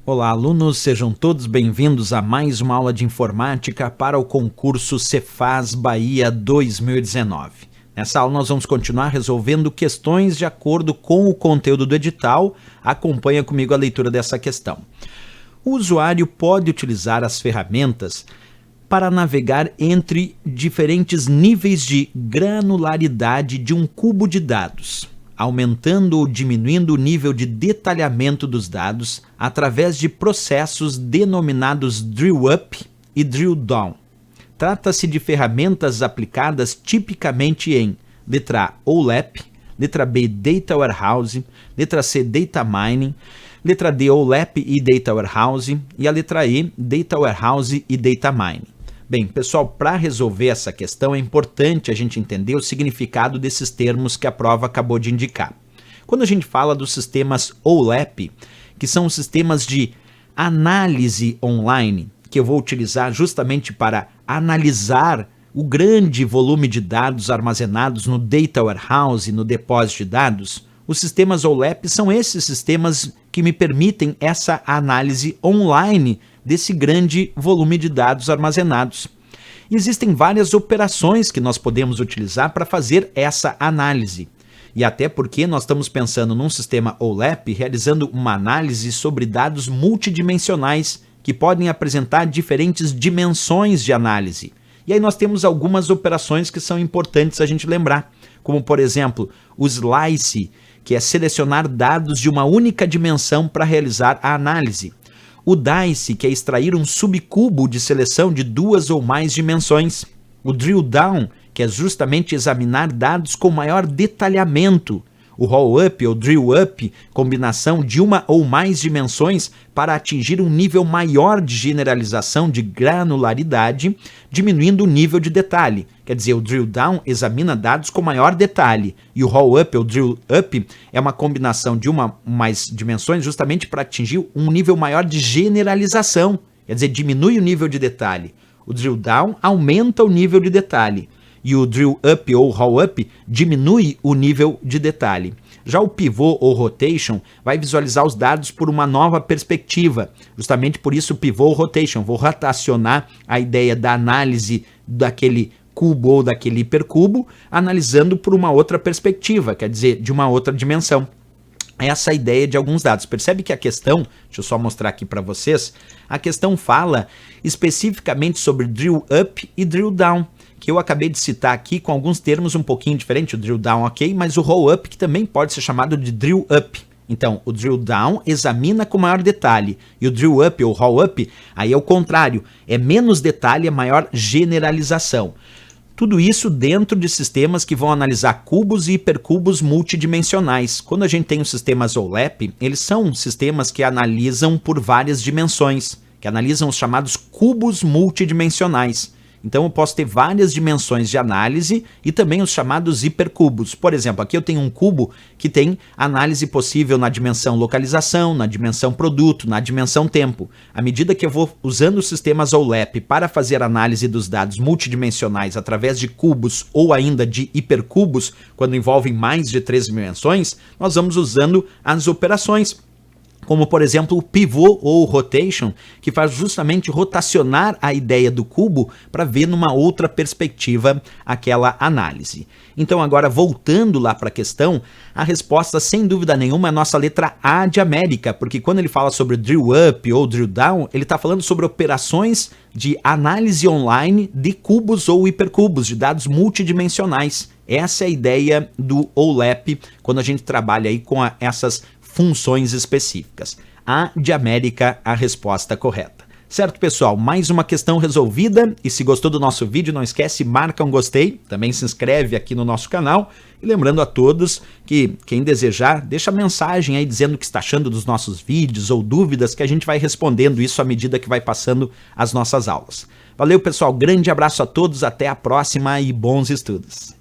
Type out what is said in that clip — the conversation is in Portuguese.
Olá, alunos, sejam todos bem-vindos a mais uma aula de informática para o concurso Cefaz Bahia 2019. Nessa aula nós vamos continuar resolvendo questões de acordo com o conteúdo do edital. Acompanha comigo a leitura dessa questão. O usuário pode utilizar as ferramentas para navegar entre diferentes níveis de granularidade de um cubo de dados, aumentando ou diminuindo o nível de detalhamento dos dados através de processos denominados drill up e drill down. Trata-se de ferramentas aplicadas tipicamente em letra A, OLAP, letra B, Data Warehouse, letra C, Data Mining, letra D, OLAP e Data Warehouse e a letra E, Data Warehouse e Data Mining. Bem, pessoal, para resolver essa questão é importante a gente entender o significado desses termos que a prova acabou de indicar. Quando a gente fala dos sistemas OLAP, que são os sistemas de análise online, que eu vou utilizar justamente para analisar o grande volume de dados armazenados no Data Warehouse, no depósito de dados, os sistemas OLAP são esses sistemas que me permitem essa análise online desse grande volume de dados armazenados. E existem várias operações que nós podemos utilizar para fazer essa análise. E até porque nós estamos pensando num sistema OLAP realizando uma análise sobre dados multidimensionais que podem apresentar diferentes dimensões de análise. E aí nós temos algumas operações que são importantes a gente lembrar, como por exemplo o slice, que é selecionar dados de uma única dimensão para realizar a análise. O dice, que é extrair um subcubo de seleção de duas ou mais dimensões. O drill down, que é justamente examinar dados com maior detalhamento. O roll up ou drill up, combinação de uma ou mais dimensões para atingir um nível maior de generalização de granularidade, diminuindo o nível de detalhe. Quer dizer, o drill down examina dados com maior detalhe e o roll up ou drill up é uma combinação de uma ou mais dimensões justamente para atingir um nível maior de generalização. Quer dizer, diminui o nível de detalhe. O drill down aumenta o nível de detalhe. E o drill up ou roll up diminui o nível de detalhe. Já o pivô ou rotation vai visualizar os dados por uma nova perspectiva. Justamente por isso o pivô ou rotation. Vou rotacionar a ideia da análise daquele cubo ou daquele hipercubo, analisando por uma outra perspectiva, quer dizer, de uma outra dimensão. Essa é a ideia de alguns dados. Percebe que a questão, deixa eu só mostrar aqui para vocês, a questão fala especificamente sobre drill up e drill down, que eu acabei de citar aqui com alguns termos um pouquinho diferentes, o drill down ok, mas o roll up que também pode ser chamado de drill up. Então, o drill down examina com maior detalhe e o drill up ou roll up, aí é o contrário, é menos detalhe, é maior generalização. Tudo isso dentro de sistemas que vão analisar cubos e hipercubos multidimensionais. Quando a gente tem os sistemas OLAP, eles são sistemas que analisam por várias dimensões, que analisam os chamados cubos multidimensionais. Então eu posso ter várias dimensões de análise e também os chamados hipercubos. Por exemplo, aqui eu tenho um cubo que tem análise possível na dimensão localização, na dimensão produto, na dimensão tempo. À medida que eu vou usando os sistemas OLAP para fazer análise dos dados multidimensionais através de cubos ou ainda de hipercubos, quando envolvem mais de 3 dimensões, nós vamos usando as operações, como por exemplo o pivô ou rotation, que faz justamente rotacionar a ideia do cubo para ver numa outra perspectiva aquela análise. Então agora voltando lá para a questão, a resposta sem dúvida nenhuma é a nossa letra A de América, porque quando ele fala sobre drill up ou drill down, ele está falando sobre operações de análise online de cubos ou hipercubos, de dados multidimensionais. Essa é a ideia do OLAP quando a gente trabalha aí com essas funções específicas. A de América, a resposta correta. Certo, pessoal? Mais uma questão resolvida. E se gostou do nosso vídeo, não esquece, marca um gostei. Também se inscreve aqui no nosso canal. E lembrando a todos que quem desejar, deixa mensagem aí dizendo o que está achando dos nossos vídeos ou dúvidas, que a gente vai respondendo isso à medida que vai passando as nossas aulas. Valeu, pessoal. Grande abraço a todos. Até a próxima e bons estudos.